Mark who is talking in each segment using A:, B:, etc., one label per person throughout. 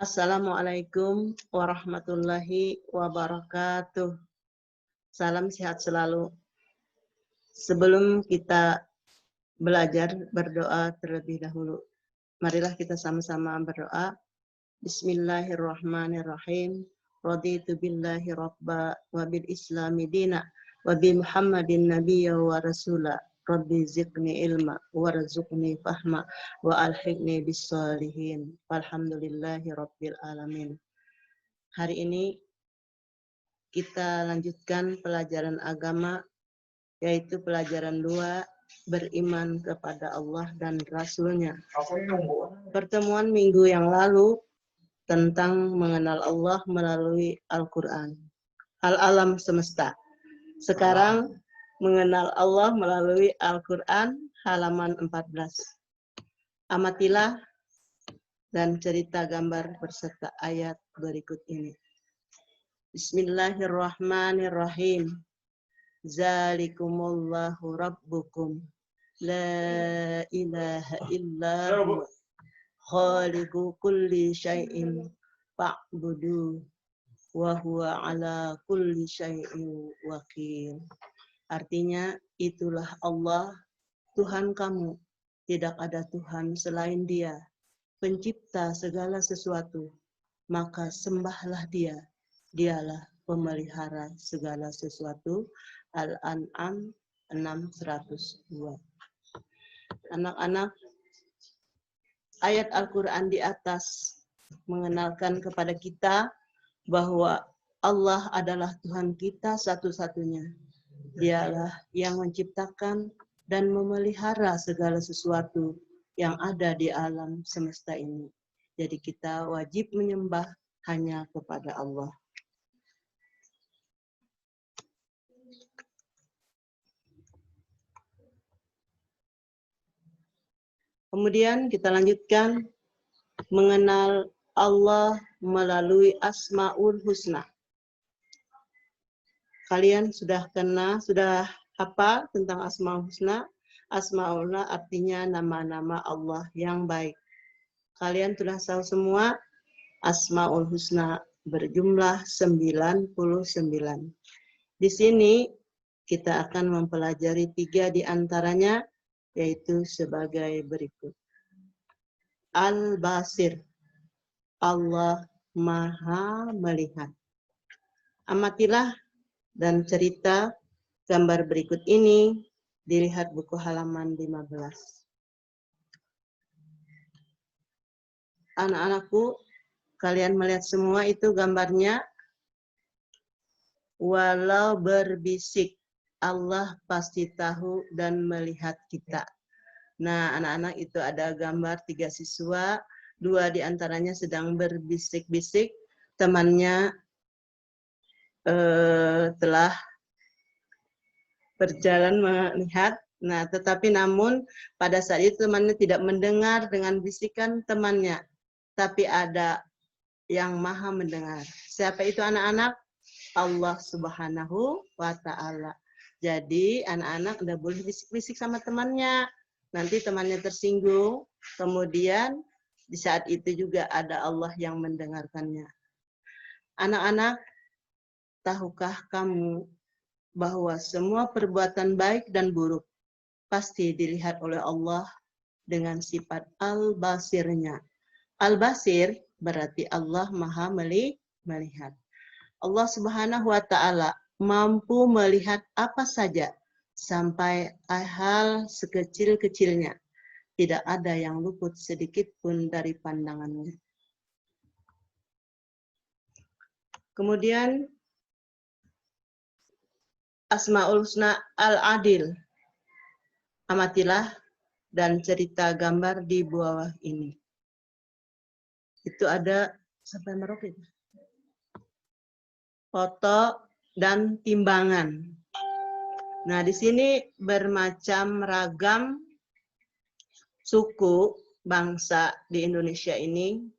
A: Assalamualaikum warahmatullahi wabarakatuh. Salam sehat selalu. Sebelum kita belajar berdoa terlebih dahulu, marilah kita sama-sama berdoa. Bismillahirrahmanirrahim. Raditu billahi rabba wa bil islami dina wa bi Muhammadin nabiyya wa rasula. Rabbi zidni ilma warzuqni fahma wa alhiqni bis salihin. Walhamdulillahi rabbil alamin. Hari ini kita lanjutkan pelajaran agama, yaitu pelajaran 2, beriman kepada Allah dan Rasul-Nya. Pertemuan minggu yang lalu tentang mengenal Allah melalui Al-Quran, Al-Alam semesta. Sekarang mengenal Allah melalui Al-Quran, halaman 14. Amatilah dan cerita gambar berserta ayat berikut ini. Bismillahirrahmanirrahim. Zalikumullahu rabbukum la ilaha illa huwa khaliqu kulli syai'in fa'budu wa huwa ala kulli syai'in wakil. Artinya, itulah Allah, Tuhan kamu. Tidak ada Tuhan selain Dia, pencipta segala sesuatu. Maka sembahlah Dia. Dialah pemelihara segala sesuatu. Al-An'am 6:102. Anak-anak, ayat Al-Quran di atas mengenalkan kepada kita bahwa Allah adalah Tuhan kita satu-satunya. Dialah yang menciptakan dan memelihara segala sesuatu yang ada di alam semesta ini. Jadi kita wajib menyembah hanya kepada Allah. Kemudian kita lanjutkan mengenal Allah melalui Asmaul Husna. Kalian sudah hafal tentang Asmaul Husna? Asmaul Husna artinya nama-nama Allah yang baik. Kalian sudah tahu semua Asmaul Husna berjumlah 99. Di sini kita akan mempelajari 3 di antaranya, yaitu sebagai berikut. Al-Basir, Allah Maha Melihat. Amatilah dan cerita gambar berikut ini, dilihat buku halaman 15. Anak-anakku, kalian melihat semua itu gambarnya. Walau berbisik, Allah pasti tahu dan melihat kita. Nah, anak-anak, itu ada gambar 3 siswa, 2 di antaranya sedang berbisik-bisik, temannya telah berjalan melihat. Nah, tetapi namun pada saat itu temannya tidak mendengar dengan bisikan temannya, tapi ada yang maha mendengar. Siapa itu anak-anak? Allah Subhanahu wa Ta'ala. Jadi anak-anak udah boleh bisik-bisik sama temannya. Nanti temannya tersinggung, kemudian di saat itu juga ada Allah yang mendengarkannya. Anak-anak, tahukah kamu bahwa semua perbuatan baik dan buruk pasti dilihat oleh Allah dengan sifat Al-Basirnya. Al-Basir berarti Allah Maha Melihat. Allah Subhanahu wa Ta'ala mampu melihat apa saja sampai hal sekecil-kecilnya. Tidak ada yang luput sedikit pun dari pandangannya. Kemudian Asmaul Husna Al-Adil. Amatilah dan cerita gambar di bawah ini. Itu ada sampai merokit. Foto dan timbangan. Nah, di sini bermacam ragam suku bangsa di Indonesia ini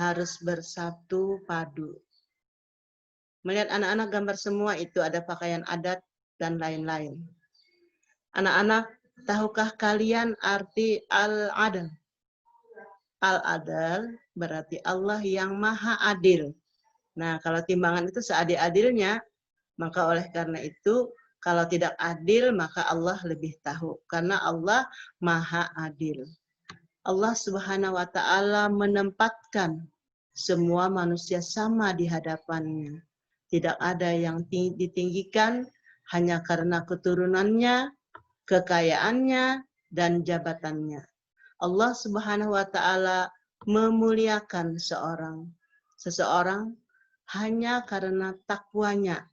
A: harus bersatu padu. Melihat anak-anak gambar semua itu ada pakaian adat dan lain-lain. Anak-anak, tahukah kalian arti al-adl? Al-Adl berarti Allah yang maha adil. Nah, kalau timbangan itu seadil-adilnya, maka oleh karena itu, kalau tidak adil, maka Allah lebih tahu. Karena Allah maha adil. Allah Subhanahu wa Ta'ala menempatkan semua manusia sama di hadapannya. Tidak ada yang ditinggikan hanya karena keturunannya, kekayaannya, dan jabatannya. Allah Subhanahu wa Ta'ala memuliakan seseorang hanya karena takwanya.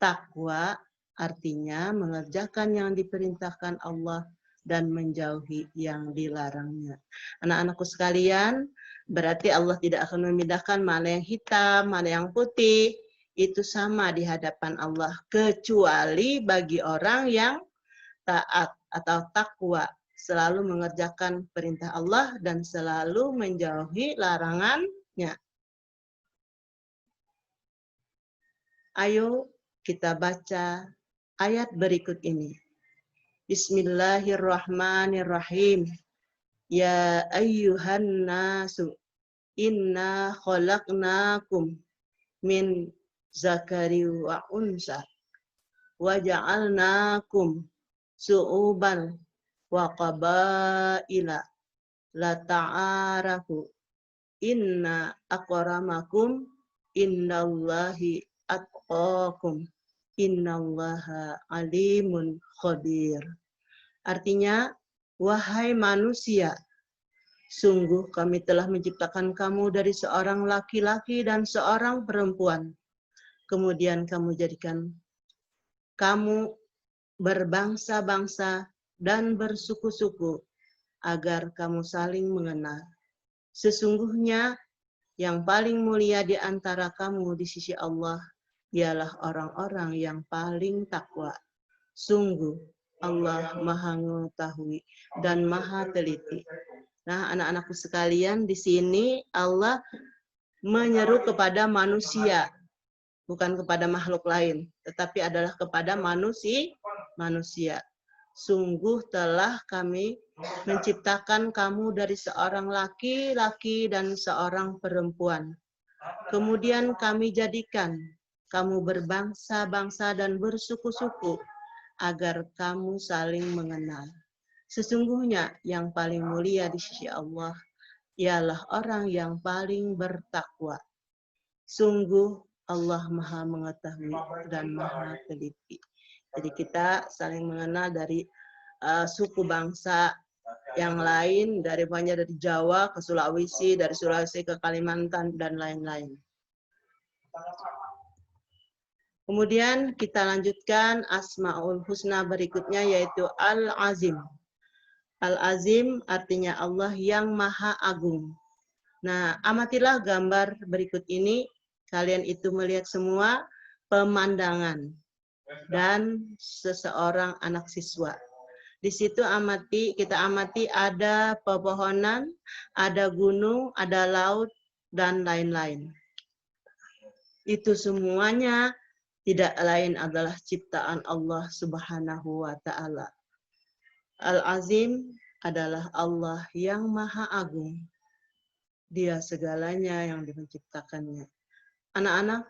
A: Takwa artinya mengerjakan yang diperintahkan Allah dan menjauhi yang dilarangnya. Anak-anakku sekalian, berarti Allah tidak akan membedakan mana yang hitam, mana yang putih. Itu sama di hadapan Allah, kecuali bagi orang yang taat atau takwa, selalu mengerjakan perintah Allah dan selalu menjauhi larangannya. Ayo kita baca ayat berikut ini. Bismillahirrahmanirrahim. Ya ayyuhan nasu inna khalaqnakum min zakari wa unsa wa ja'alnakum su'uban wa qabaila la ta'arafu inna akramakum innallahi atqakum innallaha alimun khabir. Artinya, wahai manusia, sungguh kami telah menciptakan kamu dari seorang laki-laki dan seorang perempuan. Kemudian kamu jadikan kamu berbangsa-bangsa dan bersuku-suku agar kamu saling mengenal. Sesungguhnya yang paling mulia di antara kamu di sisi Allah ialah orang-orang yang paling takwa. Sungguh Allah Maha mengetahui dan Maha teliti. Nah, anak-anakku sekalian, di sini Allah menyeru kepada manusia, bukan kepada makhluk lain, tetapi adalah kepada manusia. Sungguh telah kami menciptakan kamu dari seorang laki-laki dan seorang perempuan. Kemudian kami jadikan kamu berbangsa-bangsa dan bersuku-suku agar kamu saling mengenal. Sesungguhnya yang paling mulia di sisi Allah ialah orang yang paling bertakwa. Sungguh Allah Maha mengetahui dan Maha teliti. Jadi kita saling mengenal dari suku bangsa yang lain, dari Jawa ke Sulawesi, dari Sulawesi ke Kalimantan, dan lain-lain. Kemudian kita lanjutkan Asmaul Husna berikutnya, yaitu Al-Azim. Al-Azim artinya Allah yang Maha Agung. Nah, amatilah gambar berikut ini. Kalian itu melihat semua pemandangan dan seseorang anak siswa. Di situ kita amati ada pepohonan, ada gunung, ada laut, dan lain-lain. Itu semuanya tidak lain adalah ciptaan Allah Subhanahu wa Ta'ala. Al-Azim adalah Allah yang Maha Agung. Dia segalanya yang menciptakannya. Anak-anak,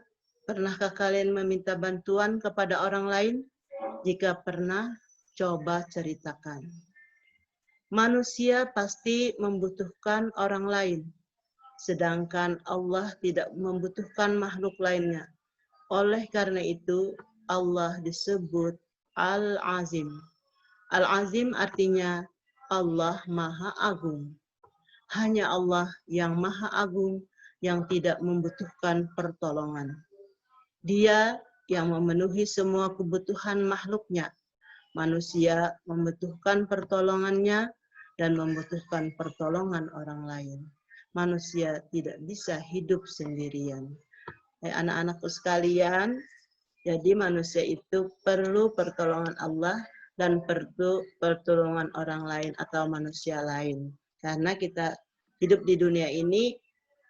A: pernahkah kalian meminta bantuan kepada orang lain? Jika pernah, coba ceritakan. Manusia pasti membutuhkan orang lain, sedangkan Allah tidak membutuhkan makhluk lainnya. Oleh karena itu, Allah disebut Al-Azim. Al-Azim artinya Allah Maha Agung. Hanya Allah yang Maha Agung yang tidak membutuhkan pertolongan. Dia yang memenuhi semua kebutuhan makhluknya. Manusia membutuhkan pertolongannya dan membutuhkan pertolongan orang lain. Manusia tidak bisa hidup sendirian. Anak-anakku sekalian, jadi manusia itu perlu pertolongan Allah dan perlu pertolongan orang lain atau manusia lain. Karena kita hidup di dunia ini,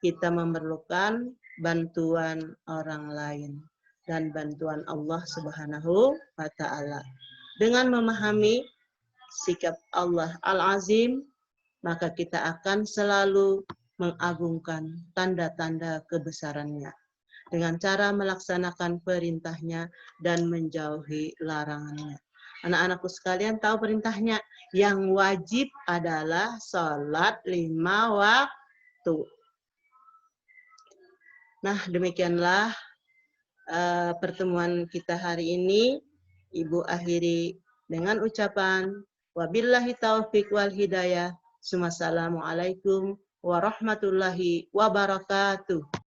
A: kita memerlukan bantuan orang lain dan bantuan Allah Subhanahu wa Ta'ala. Dengan memahami sikap Allah Al-Azim, maka kita akan selalu mengagungkan tanda-tanda kebesarannya dengan cara melaksanakan perintahnya dan menjauhi larangannya. Anak-anakku sekalian tahu perintahnya, yang wajib adalah sholat 5 waktu. Nah, demikianlah pertemuan kita hari ini. Ibu akhiri dengan ucapan wabillahi taufiq wal hidayah. Wassalamualaikum warahmatullahi wabarakatuh.